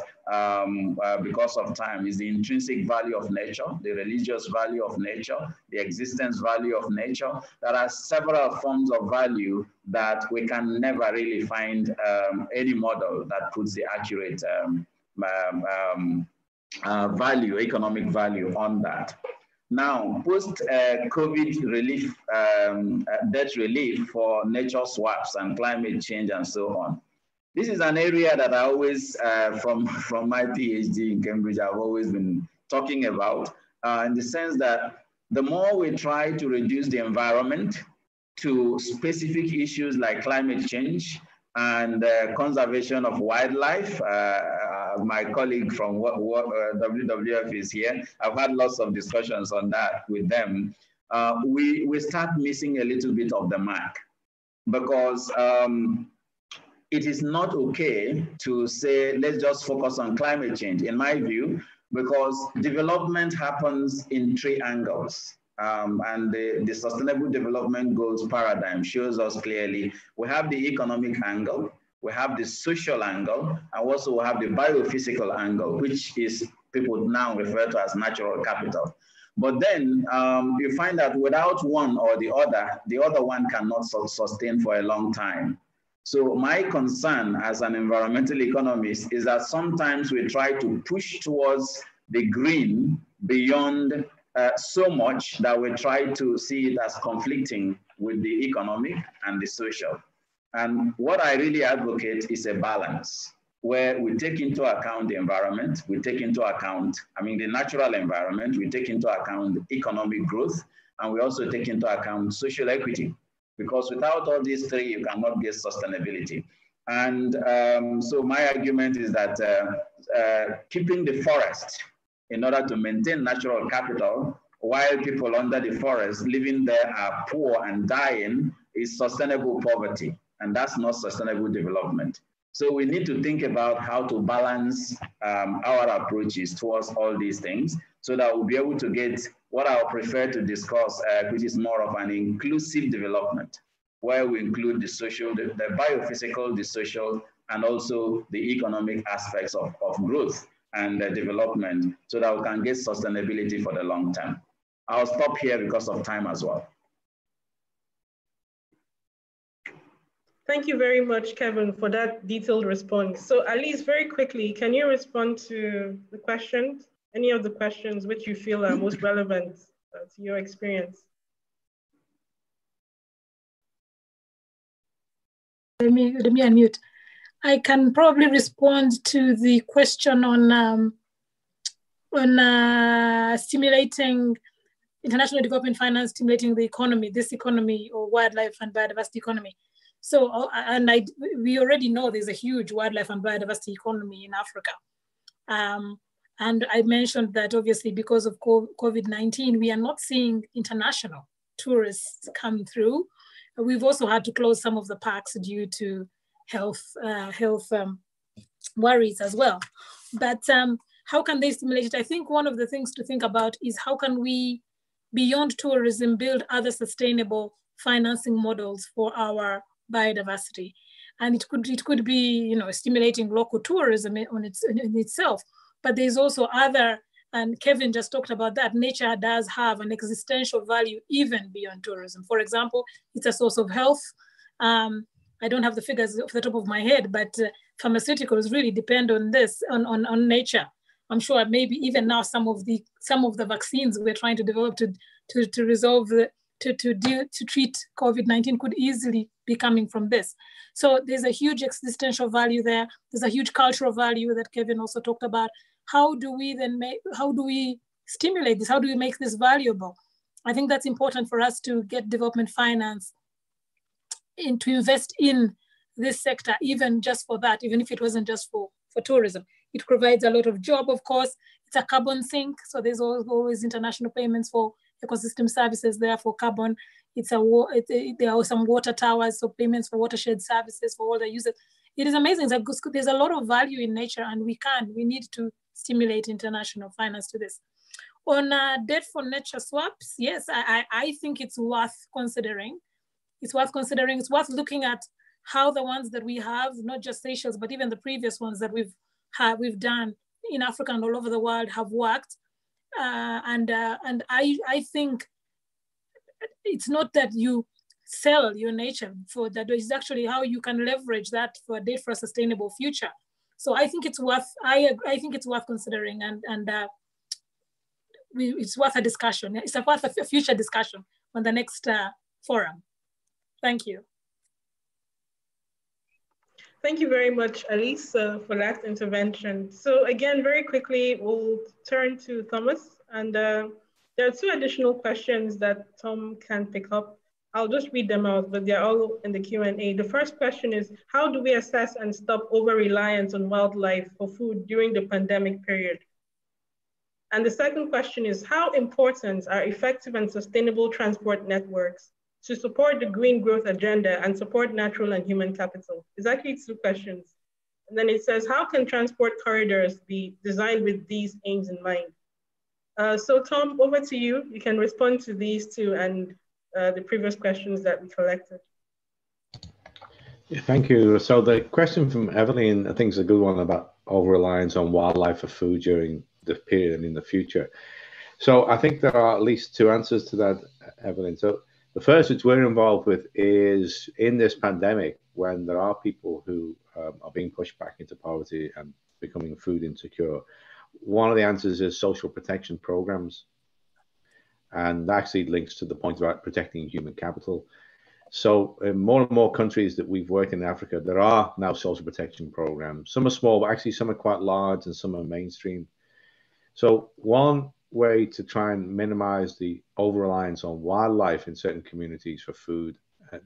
Speaker 3: because of time is the intrinsic value of nature, the religious value of nature, the existence value of nature. There are several forms of value that we can never really find any model that puts the accurate value, economic value on that. Now, post-COVID relief, debt relief for nature swaps and climate change and so on. This is an area that I always, from my PhD in Cambridge, I've always been talking about, in the sense that the more we try to reduce the environment to specific issues like climate change and conservation of wildlife, my colleague from WWF is here. I've had lots of discussions on that with them. We start missing a little bit of the mark. because it is not okay to say, let's just focus on climate change, in my view, because development happens in 3 angles. And the Sustainable Development Goals paradigm shows us clearly, we have the economic angle, we have the social angle, and also we have the biophysical angle, which is people now refer to as natural capital. But then you find that without one or the other one cannot sustain for a long time. So my concern as an environmental economist is that sometimes we try to push towards the green beyond so much that we try to see it as conflicting with the economic and the social. And what I really advocate is a balance where we take into account the environment, we take into account, the natural environment, we take into account economic growth, and we also take into account social equity. Because without all these 3, you cannot get sustainability. And so my argument is that keeping the forest in order to maintain natural capital, while people under the forest living there are poor and dying, is sustainable poverty. And that's not sustainable development. So we need to think about how to balance our approaches towards all these things so that we'll be able to get what I would prefer to discuss, which is more of an inclusive development, where we include the social, the biophysical, the social, and also the economic aspects of growth and development so that we can get sustainability for the long term. I'll stop here because of time as well.
Speaker 2: Thank you very much, Kevin, for that detailed response. So Alice, very quickly, can you respond to the questions, any of the questions which you feel are most relevant to your experience?
Speaker 4: Let me unmute. I can probably respond to the question on stimulating international development finance, stimulating the economy, this economy or wildlife and biodiversity economy. So, we already know there's a huge wildlife and biodiversity economy in Africa. And I mentioned that obviously because of COVID-19, we are not seeing international tourists come through. We've also had to close some of the parks due to health worries as well. But how can they stimulate it? I think one of the things to think about is how can we, beyond tourism, build other sustainable financing models for our biodiversity. And it could be, stimulating local tourism in itself, but there's also other, and Kevin just talked about that, nature does have an existential value even beyond tourism. For example, it's a source of health. I don't have the figures off the top of my head, but pharmaceuticals really depend on this, on nature. I'm sure maybe even now some of the vaccines we're trying to develop to resolve to treat COVID-19 could easily be coming from this. So there's a huge existential value there. There's a huge cultural value that Kevin also talked about. How do we stimulate this? How do we make this valuable? I think that's important for us to get development finance and to invest in this sector, even just for that, even if it wasn't just for tourism. It provides a lot of job, of course. It's a carbon sink, so there's always international payments for ecosystem services there for carbon. There are some water towers, so payments for watershed services for all the users. It is amazing. There's a lot of value in nature, and we need to stimulate international finance to this. On debt for nature swaps, yes, I think it's worth considering. It's worth considering. It's worth looking at how the ones that we have, not just Seychelles, but even the previous ones that we've done in Africa and all over the world have worked. And I think it's not that you sell your nature for that, it's actually how you can leverage that for a sustainable future. So I think it's worth, I think it's worth considering, and it's worth a discussion. It's worth a future discussion on the next forum. Thank you.
Speaker 2: Thank you very much, Alice, for that intervention. So again, very quickly, we'll turn to Thomas. And there are two additional questions that Tom can pick up. I'll just read them out, but they're all in the Q&A. The first question is, how do we assess and stop over-reliance on wildlife for food during the pandemic period? And the second question is, how important are effective and sustainable transport networks to support the green growth agenda and support natural and human capital? It's actually two questions. And then it says, how can transport corridors be designed with these aims in mind? So Tom, over to you. You can respond to these two and the previous questions that we collected.
Speaker 5: Yeah, thank you. So the question from Evelyn, I think, is a good one about over-reliance on wildlife for food during the period and in the future. So I think there are at least two answers to that, Evelyn. So the first, which we're involved with, is in this pandemic, when there are people who are being pushed back into poverty and becoming food insecure. One of the answers is social protection programs. And that actually links to the point about protecting human capital. So in more and more countries that we've worked in Africa, there are now social protection programs. Some are small, but actually some are quite large and some are mainstream. So one way to try and minimize the over-reliance on wildlife in certain communities for food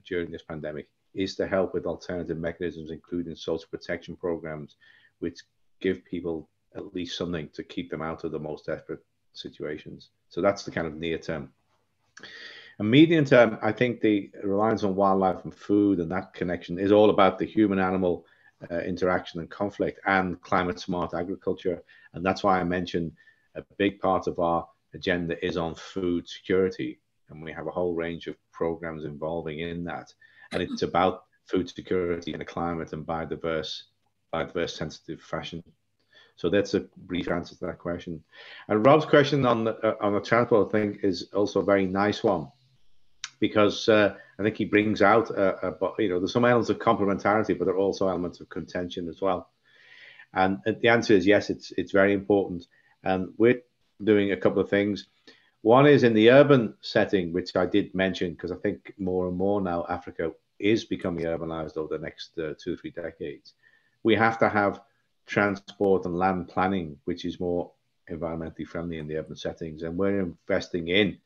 Speaker 5: during this pandemic is to help with alternative mechanisms, including social protection programs, which give people at least something to keep them out of the most desperate situations. So that's the kind of near term. And medium term, I think the reliance on wildlife and food and that connection is all about the human-animal interaction and conflict and climate-smart agriculture. And that's why I mentioned a big part of our agenda is on food security. And we have a whole range of programs involving in that. And it's about food security in a climate and biodiverse sensitive fashion. So that's a brief answer to that question. And Rob's question on the transport thing is also a very nice one, because I think he brings out, there's some elements of complementarity, but there are also elements of contention as well. And the answer is yes, it's very important. And we're doing a couple of things. One is in the urban setting, which I did mention, because I think more and more now Africa is becoming urbanized over the next 2 or 3 decades. We have to have transport and land planning, which is more environmentally friendly in the urban settings. And we're investing in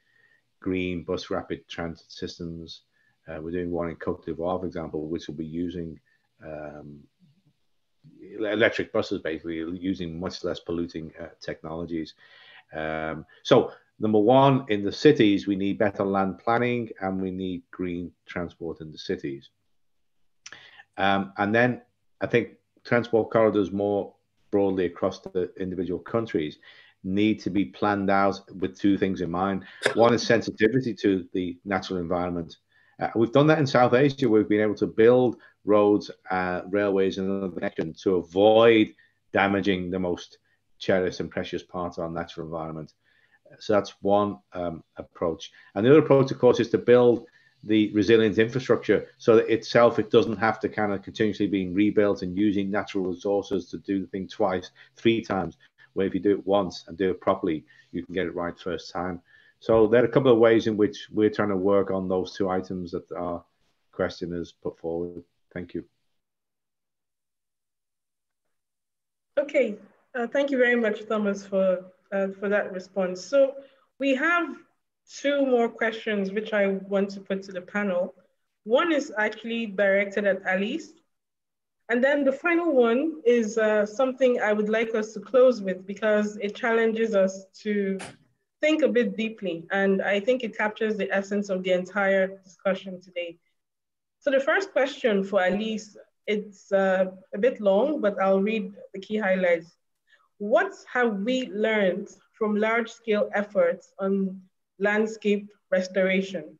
Speaker 5: green bus rapid transit systems. We're doing one in Côte d'Ivoire, for example, which will be using electric buses, basically using much less polluting technologies. So number one, in the cities, we need better land planning and we need green transport in the cities. And then I think transport corridors more broadly across the individual countries need to be planned out with two things in mind. One is sensitivity to the natural environment. We've done that in South Asia. We've been able to build roads, railways, and other connections to avoid damaging the most cherished and precious part of our natural environment. So that's one approach. And the other approach, of course, is to build the resilient infrastructure so that itself, it doesn't have to kind of continuously being rebuilt and using natural resources to do the thing twice, 3 times, where if you do it once and do it properly, you can get it right first time. So there are a couple of ways in which we're trying to work on those 2 items that our questioners put forward. Thank you.
Speaker 2: Okay, thank you very much, Thomas, for that response. So we have 2 more questions which I want to put to the panel. One is actually directed at Alice. And then the final one is something I would like us to close with, because it challenges us to think a bit deeply. And I think it captures the essence of the entire discussion today. So the first question for Alice, it's a bit long, but I'll read the key highlights. What have we learned from large-scale efforts on landscape restoration?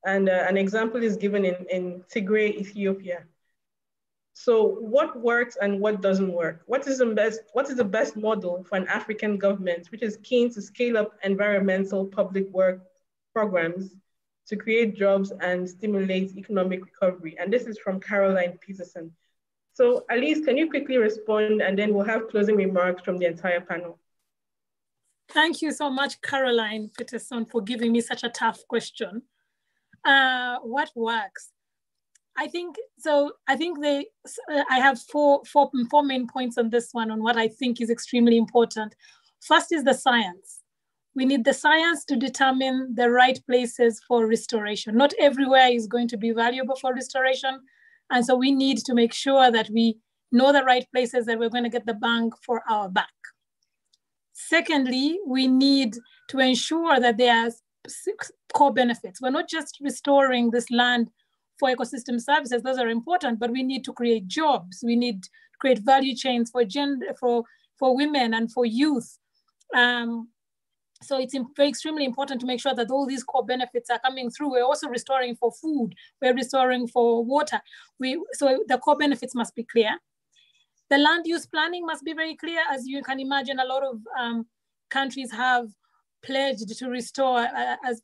Speaker 2: And an example is given in Tigray, Ethiopia. So what works and what doesn't work? What is the best model for an African government which is keen to scale up environmental public work programs to create jobs and stimulate economic recovery? And this is from Caroline Peterson. So Alice, can you quickly respond, and then we'll have closing remarks from the entire panel.
Speaker 4: Thank you so much, Caroline Peterson, for giving me such a tough question. What works? I think I have four main points on this one, on what I think is extremely important. First is the science. We need the science to determine the right places for restoration. Not everywhere is going to be valuable for restoration. And so we need to make sure that we know the right places that we're going to get the bang for our buck. Secondly, we need to ensure that there's core benefits. We're not just restoring this land for ecosystem services, those are important, but we need to create jobs. We need to create value chains for women and for youth. So it's extremely important to make sure that all these core benefits are coming through. We're also restoring for food. We're restoring for water. So the core benefits must be clear. The land use planning must be very clear. As you can imagine, a lot of countries have pledged to restore,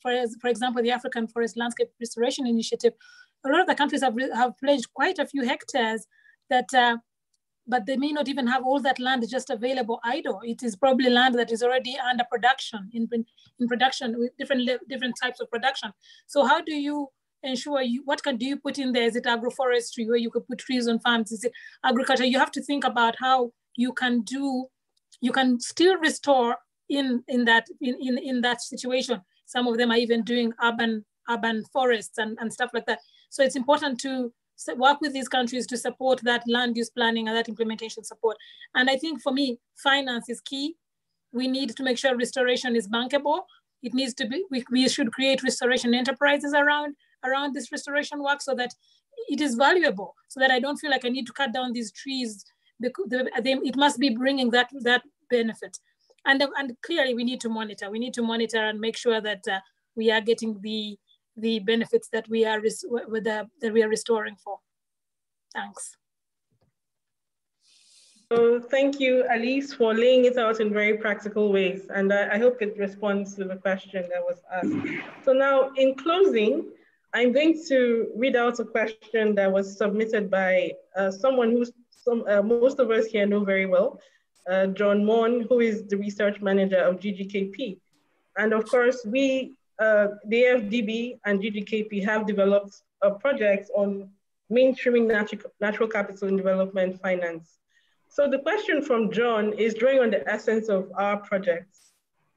Speaker 4: for example, the African Forest Landscape Restoration Initiative. A lot of the countries have pledged quite a few hectares that but they may not even have all that land just available idle. It is probably land that is already under production, in production with different types of production. So how do you ensure, what do you put in there? Is it agroforestry where you could put trees on farms? Is it agriculture? You have to think about how you can still restore in that situation. Some of them are even doing urban forests and stuff like that. So it's important to work with these countries to support that land use planning and that implementation support. And I think for me, finance is key. We need to make sure restoration is bankable. It needs to be, we should create restoration enterprises around this restoration work so that it is valuable, so that I don't feel like I need to cut down these trees. It must be bringing that benefit. And clearly we need to monitor. We need to monitor and make sure that we are getting the benefits that we are restoring for. Thanks.
Speaker 2: So thank you, Alice, for laying it out in very practical ways. And I hope it responds to the question that was asked. So now in closing, I'm going to read out a question that was submitted by someone who most of us here know very well, John Mon, who is the research manager of GGKP. And of course, the AFDB and GGKP have developed a project on mainstreaming natural capital in development finance. So the question from John is drawing on the essence of our projects.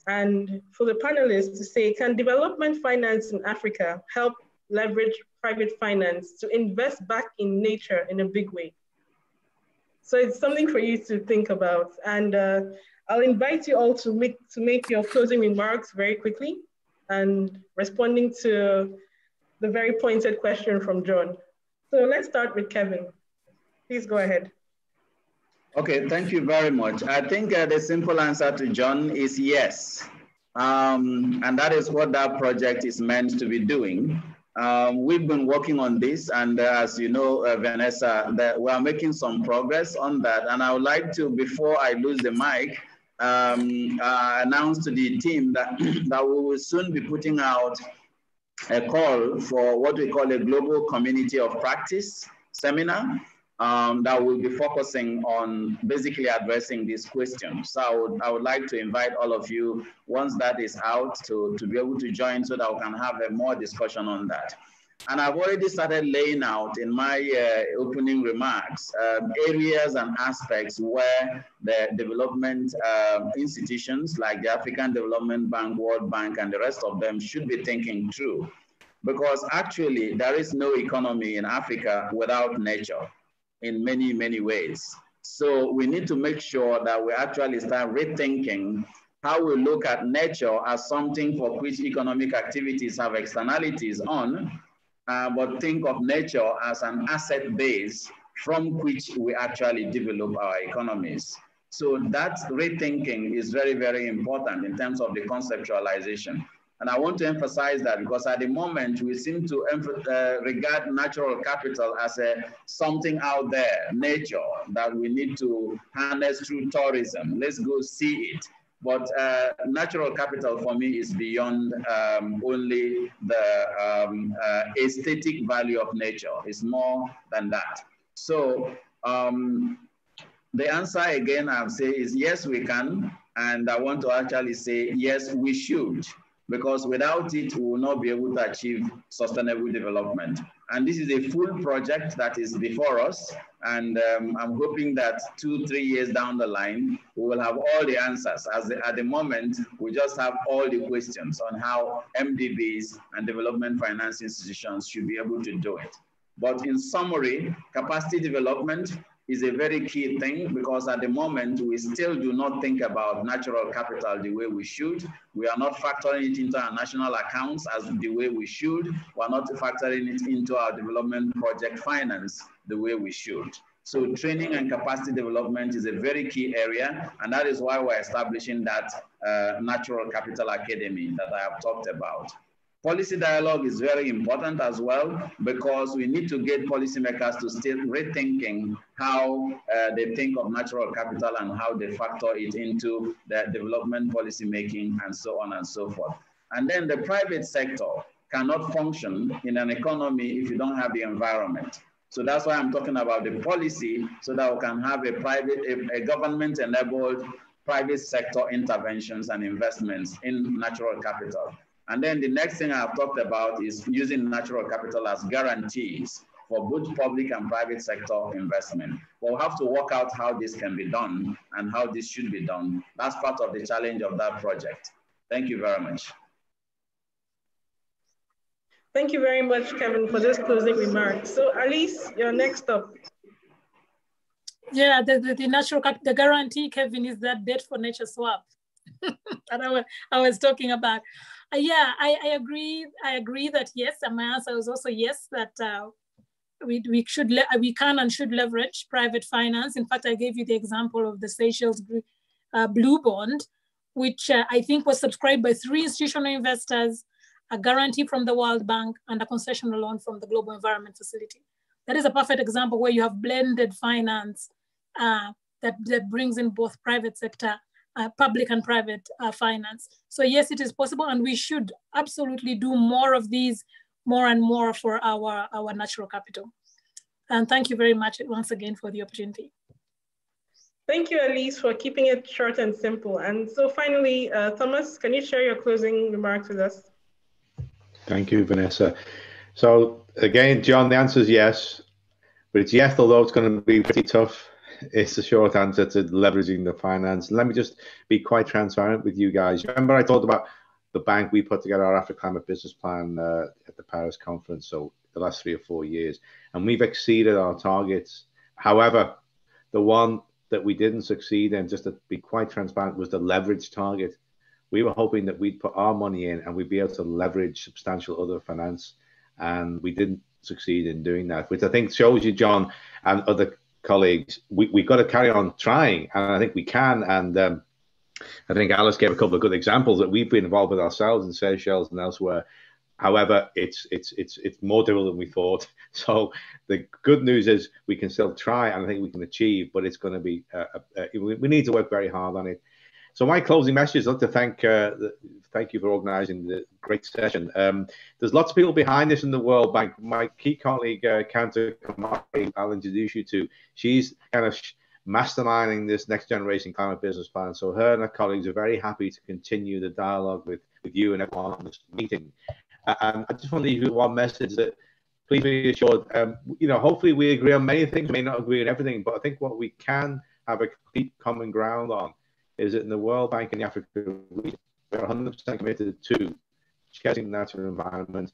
Speaker 2: And for the panelists to say, can development finance in Africa help leverage private finance to invest back in nature in a big way? So it's something for you to think about. And I'll invite you all to make your closing remarks very quickly and responding to the very pointed question from John. So let's start with Kevin. Please go ahead.
Speaker 3: Okay, thank you very much. I think the simple answer to John is yes. And that is what that project is meant to be doing. We've been working on this, and as you know, Vanessa, that we are making some progress on that. And I would like to, before I lose the mic, announce to the team that, that we will soon be putting out a call for what we call a global community of practice seminar that will be focusing on basically addressing these questions. So I would like to invite all of you, once that is out, to be able to join so that we can have a more discussion on that. And I've already started laying out in my opening remarks areas and aspects where the development institutions like the African Development Bank, World Bank, and the rest of them should be thinking through. Because actually, there is no economy in Africa without nature in many, many ways. So we need to make sure that we actually start rethinking how we look at nature as something for which economic activities have externalities on, but think of nature as an asset base from which we actually develop our economies. So that rethinking is very, very important in terms of the conceptualization. And I want to emphasize that because at the moment we seem to regard natural capital as something out there, nature, that we need to harness through tourism. Let's go see it. But natural capital for me is beyond only the aesthetic value of nature. It's more than that. So the answer again, I would say is yes, we can. And I want to actually say, yes, we should. Because without it, we will not be able to achieve sustainable development. And this is a full project that is before us. And I'm hoping that 2-3 years down the line, we will have all the answers. At the moment, we just have all the questions on how MDBs and development finance institutions should be able to do it. But in summary, capacity development, is a very key thing, because at the moment, we still do not think about natural capital the way we should. We are not factoring it into our national accounts as the way we should. We are not factoring it into our development project finance the way we should. So training and capacity development is a very key area, and that is why we're establishing that Natural Capital Academy that I have talked about. Policy dialogue is very important as well, because we need to get policymakers to still rethinking how they think of natural capital and how they factor it into their development policy making, and so on and so forth. And then the private sector cannot function in an economy if you don't have the environment. So that's why I'm talking about the policy, so that we can have a government-enabled private sector interventions and investments in natural capital. And then the next thing I've talked about is using natural capital as guarantees for both public and private sector investment. We'll have to work out how this can be done and how this should be done. That's part of the challenge of that project. Thank you very much.
Speaker 2: Thank you very much, Kevin, for this closing remarks. So Alice, you're next up.
Speaker 4: Yeah, the natural the guarantee, Kevin, is that debt for nature swap that I was talking about. Yeah, I agree. I agree that yes, and my answer was also yes, that we can and should leverage private finance. In fact, I gave you the example of the Seychelles Blue Bond, which I think was subscribed by 3 institutional investors, a guarantee from the World Bank, and a concessional loan from the Global Environment Facility. That is a perfect example where you have blended finance that brings in both private sector, public and private finance. So yes, it is possible, and we should absolutely do more of these, more and more for our natural capital. And thank you very much once again for the opportunity.
Speaker 2: Thank you, Alice, for keeping it short and simple. And so finally, Thomas, can you share your closing remarks with us?
Speaker 5: Thank you, Vanessa. So again, John, the answer is yes, but it's yes, although it's going to be pretty tough. It's the short answer to leveraging the finance. Let me just be quite transparent with you guys. Remember I talked about the bank, we put together our Africa Climate Business Plan at the Paris conference, so the last 3 or 4 years, and we've exceeded our targets. However, the one that we didn't succeed in, just to be quite transparent, was the leverage target. We were hoping that we'd put our money in and we'd be able to leverage substantial other finance, and we didn't succeed in doing that, which I think shows you, John, and other colleagues, we've got to carry on trying, and I think we can. And I think Alice gave a couple of good examples that we've been involved with ourselves in Seychelles and elsewhere. However, it's more difficult than we thought. So the good news is we can still try, and I think we can achieve, but it's going to be we need to work very hard on it. So my closing message is to thank you for organising the great session. There's lots of people behind this in the World Bank. My key colleague, I'll introduce you to. She's kind of masterminding this next generation climate business plan. So her and her colleagues are very happy to continue the dialogue with you and everyone on this meeting. And I just want to leave you one message that please be assured, hopefully we agree on many things, we may not agree on everything, but I think what we can have a complete common ground on is that in the World Bank and the Africa region, we're 100% committed to cherishing the natural environment,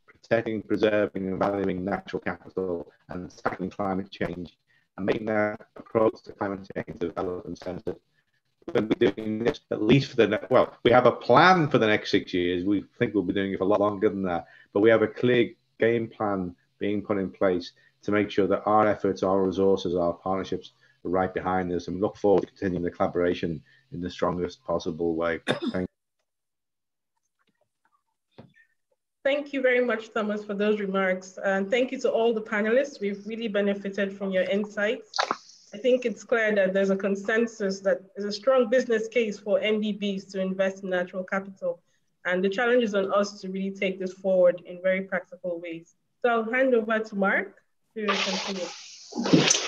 Speaker 5: protecting, preserving, and valuing natural capital, and tackling climate change, and making that approach to climate change development centered. We're going to be doing this at least for we have a plan for the next 6 years. We think we'll be doing it for a lot longer than that, but we have a clear game plan being put in place to make sure that our efforts, our resources, our partnerships are right behind us, and we look forward to continuing the collaboration in the strongest possible way. Thank you.
Speaker 2: Thank you very much, Thomas, for those remarks. And thank you to all the panelists. We've really benefited from your insights. I think it's clear that there's a consensus that there's a strong business case for NDBs to invest in natural capital. And the challenge is on us to really take this forward in very practical ways. So I'll hand over to Mark to continue.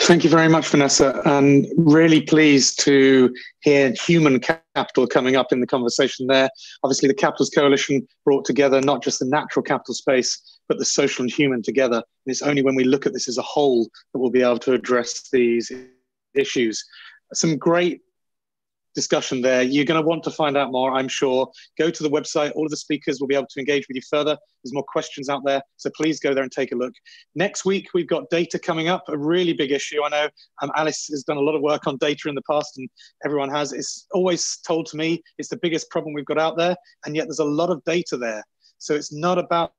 Speaker 1: Thank you very much, Vanessa, and really pleased to hear human capital coming up in the conversation there. Obviously, the Capitals Coalition brought together not just the natural capital space, but the social and human together. And it's only when we look at this as a whole that we'll be able to address these issues. Some great discussion there. You're going to want to find out more, I'm sure. Go to the website. All of the speakers will be able to engage with you further. There's more questions out there, so please go there and take a look. Next week, we've got data coming up, a really big issue. I know Alice has done a lot of work on data in the past, and everyone has. It's always told to me it's the biggest problem we've got out there, and yet there's a lot of data there. So it's not about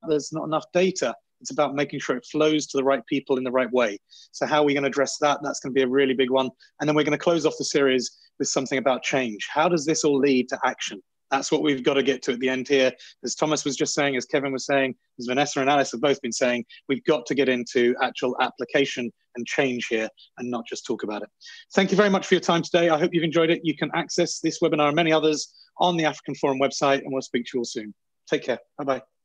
Speaker 1: there's not enough data. It's about making sure it flows to the right people in the right way. So how are we going to address that? That's going to be a really big one. And then we're going to close off the series with something about change. How does this all lead to action? That's what we've got to get to at the end here. As Thomas was just saying, as Kevin was saying, as Vanessa and Alice have both been saying, we've got to get into actual application and change here and not just talk about it. Thank you very much for your time today. I hope you've enjoyed it. You can access this webinar and many others on the African Forum website, and we'll speak to you all soon. Take care. Bye-bye.